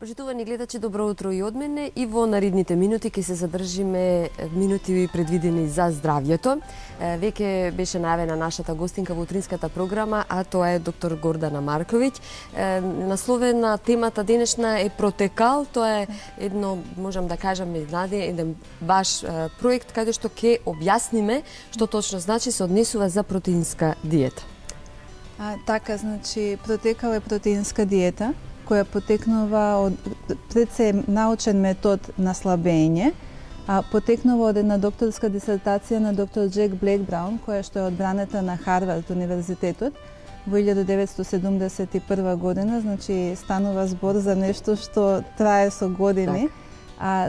Почитувани гледачи, добро утро и од мене. И во наредните минути ќе се задржиме минути предвидени за здравјето. Веќе беше најавена нашата гостинка во утринската програма, а тоа е доктор Гордана Марковиќ. Насловена темата денешна е Протекал. Тоа е едно, можам да кажам, еден баш проект каде што ќе објасниме што точно значи се однесува за протеинска диета. Така, значи, Протекал е протеинска диета која потекнува од пред се научен метод на слабење, потекнува од една докторска дисертација на доктор Джек Блейк Браун, која што е одбраната на Харвард универзитетот во 1971 година, значи станува збор за нешто што трае со години.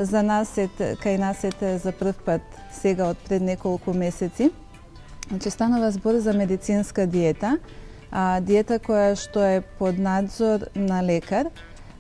За нас кај нас е за прв пат сега од пред неколку месеци. Значи станува збор за медицинска диета, диета која што е под надзор на лекар,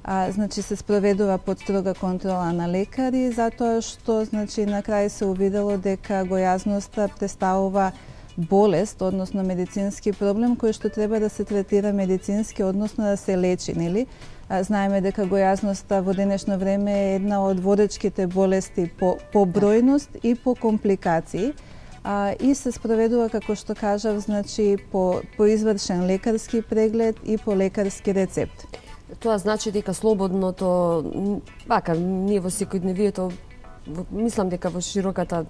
значи се спроведува под строга контрола на лекари, затоа што значи на крај се увидело дека гојазноста представува болест, односно медицински проблем кој што треба да се третира медицински, односно да се лечи, нели? Знаеме дека гојазноста во денешно време е една од водечките болести по бројност и по компликации. И се спроведува, како што кажав, значи по извршен лекарски преглед и по лекарски рецепт. Тоа значи дека слободното, ние во секојдневието, мислам дека во широката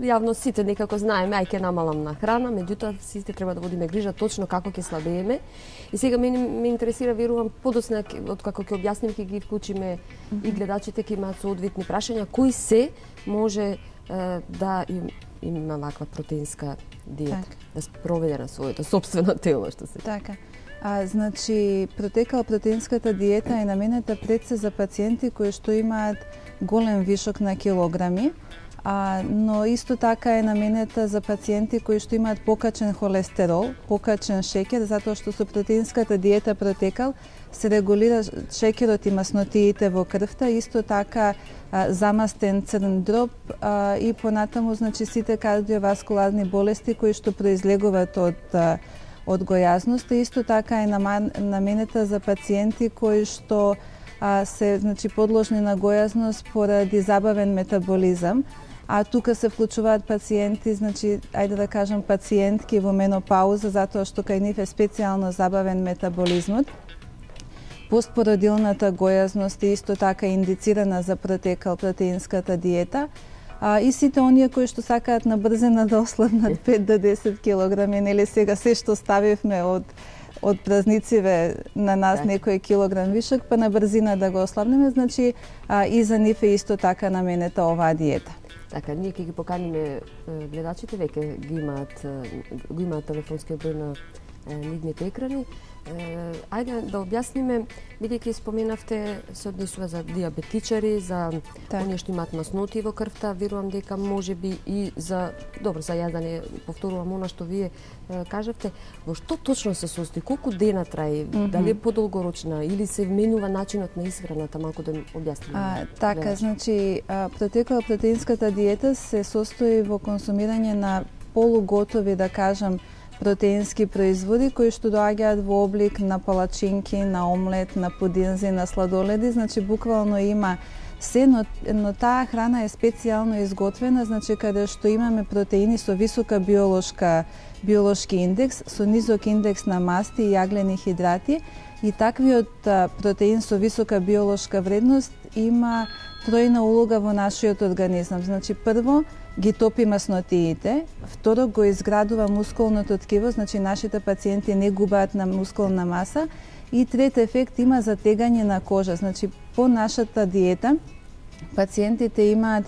јавност сите некако знаеме, ќе намалам на храна, меѓутоа сите треба да водиме грижа точно како ќе слабееме. И сега ме интересира, верувам, подоцна од како ќе објасним, ќе ги вклучиме и гледачите ќе имаат соодветни прашања, кои се може да има ваква протеинска диета, да спроведе на своето собствено тело, што се. Така. Значи, Протекал протеинската диета е наменета пред се за пациенти кои што имаат голем вишок на килограми, но исто така е наменета за пациенти кои што имаат покачен холестерол, покачен шеќер, затоа што со протеинската диета Протекал се регулира шеќерот и маснотиите во крвта, исто така замастен црн дроб и понатаму, значи, сите кардиоваскуларни болести кои што произлегуваат од гојазноста, исто така е наменета за пациенти кои што се, значи, подложни на гојазност поради забавен метаболизам, тука се вклучуваат пациенти, значи, ајде да кажам пациентки во менопауза, затоа што кај нив е специјално забавен метаболизмот. Постпородилната гојазност е исто така индицирана за Протекал протеинската диета, и сите оние кои што сакаат на брзина да ослабнат 5 до 10 килограми, нели сега се што ставивме од празнициве на нас некој килограм вишок, па на брзина да го ослабнеме, значи и за нив е исто така наменета оваа диета. Така, ние ќе ги поканиме гледачите, веќе го имаат телефонскиот број на нивните екрани. Ајде да објасниме, бидејќи споменавте, се однесува за диабетичари, за оние што имаат масноти во крвта, верувам дека можеби и за јас да не повторувам она што вие кажавте, во што точно се состои, колку дена трае, дали е подолгорочна или се менува начинот на исхраната, малку да објасниме. Така, значи, Протекал протеинската диета се состои во консумирање на полуготови, да кажам, протеински производи кои што доаѓаат во облик на палачинки, на омлет, на пудинзи, на сладоледи, значи буквално има се, но таа храна е специјално изготвена, значи каде што имаме протеини со висока биолошки индекс, со низок индекс на масти и јаглени хидрати, и таквиот протеин со висока биолошка вредност има тројна улога во нашиот организам. Значи, прво, ги топи маснотиите, второ, го изградува мускулното ткиво, значи нашите пациенти не губаат на мускулна маса, и трет ефект има затегање на кожа. Значи, по нашата диета, пациентите имаат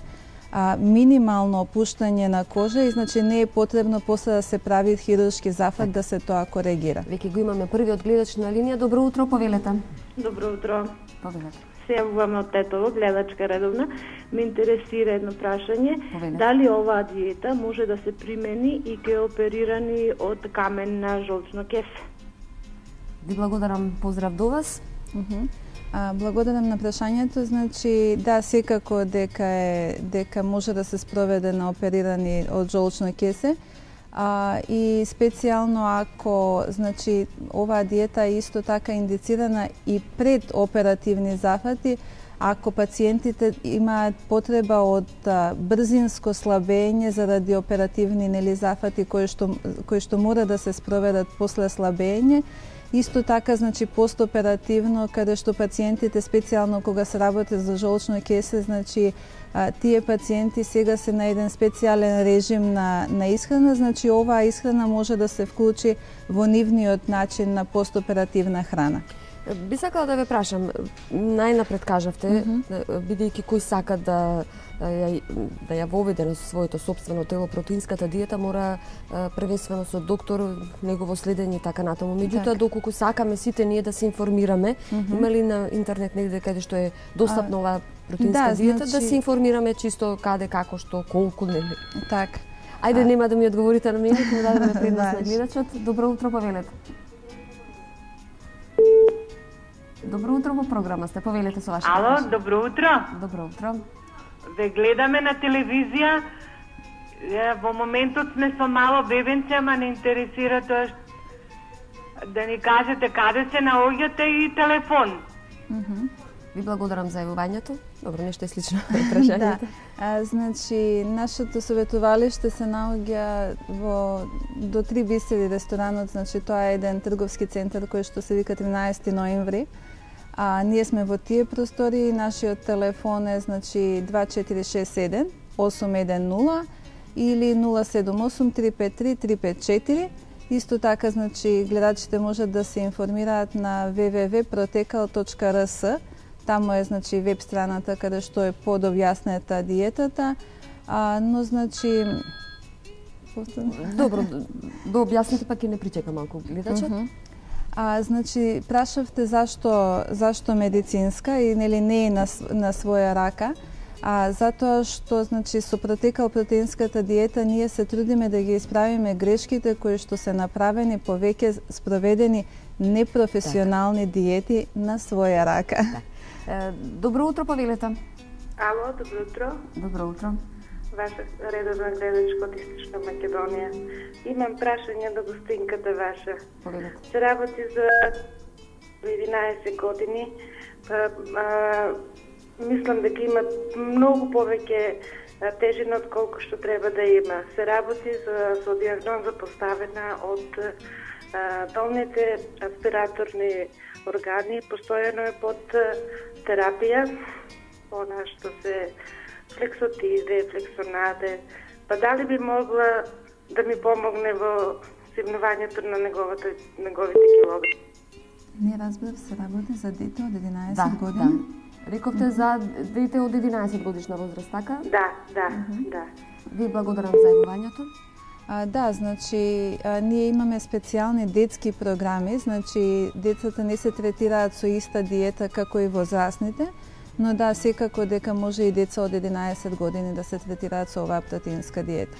минимално опуштање на кожа и значи не е потребно после да се прави хируршки зафат да се тоа коригира. Веќе го имаме првиот гледач на линија. Добро утро, повелете. Добро утро. Повелете. Се јавуваме од Тетово, гледачка редовна. Ме интересира едно прашање. Дали оваа диета може да се примени и кај оперирани од камен на жолчно кесе? Ви благодарам, поздрав до вас. Благодарам на прашањето. Значи, да, секако дека може да се спроведе на оперирани од жолчно кесе. и специјално ако значи оваа диета е исто така индицирана и пред оперативни зафати, ако пациентите имаат потреба од брзинско слабење заради оперативни зафати кои што мора да се спроведат после слабење. Исто така, значи, постоперативно, каде што пациентите, специјално кога се работи за жолчно кесе, значи, тие пациенти сега се на еден специјален режим на исхрана, значи, оваа исхрана може да се вклучи во нивниот начин на постоперативна храна. Би сакала да ве прашам, најнапред кажавте, бидејќи кој сака да ја воведе на своето сопствено тело протеинската диета, мора првенствено со доктор, негово следење и така натаму. Меѓутоа, доколку сакаме сите ние да се информираме, има ли на интернет негде каде што е достапна оваа протеинска диета, да се информираме чисто каде, како, што, колку, нели? Така. Ајде, нема да ми одговорите на мене, ќе дадеме предност на гледачот. Добро утро, повелете. Добро утро, во програма сте, повелете со вашето. Ало, добро утро. Добро утро. Ве гледаме на телевизија. Во моментот сме со мало бебенце, ама не интересира тоа да ни кажете каде се наоѓате и телефон. Ви благодарам за јавувањето. Добро, нешто е слично прашањето. Значи, нашето советувалиште се наоѓа до 3 бисери ресторанот, значи тоа е еден трговски центар кој што се вика 13 ноември. Ние сме во тие простори, нашиот телефон е значи 2467 810 или 078 353 354. Исто така, значи, гледачите можат да се информираат на www.protekal.rs. Таму е, значи, веб страната каде што е подобјаснета диетата, но, значи... Добро, да објасните, пак и не причека малку гледачот. Значи, прашавте зашто медицинска и нели не е на своја рака, затоа што, значи, со Протекал протеинската диета ние се трудиме да ги исправиме грешките кои што се направени по веќе спроведени непрофесионални диети на своја рака. Добро утро, повелете. Ало, добро утро. Добро утро. Ваша редовна гледачка од Источна Македонија. Имам прашање до гостинката ваша. Повелете. Се работи за 11 години. Мислам дека има многу повеќе тежина од колку што треба да има. Се работи со диагноза поставена од долните аспираторни органи, постојано е под терапија, она што се флексотиде, флексонаде. Па дали би могла да ми помогне во симнувањето на неговите килограми? Не разбрав, се работи за дете од 11 години? Да. Рековте за дете од 11 годишна возраст, така? Да. Ви благодарам за јавувањето. Да, значи, ние имаме специјални детски програми, значи, децата не се третираат со иста диета како и возрастните, но да, секако дека може и деца од 11 години да се третираат со оваа протеинска диета.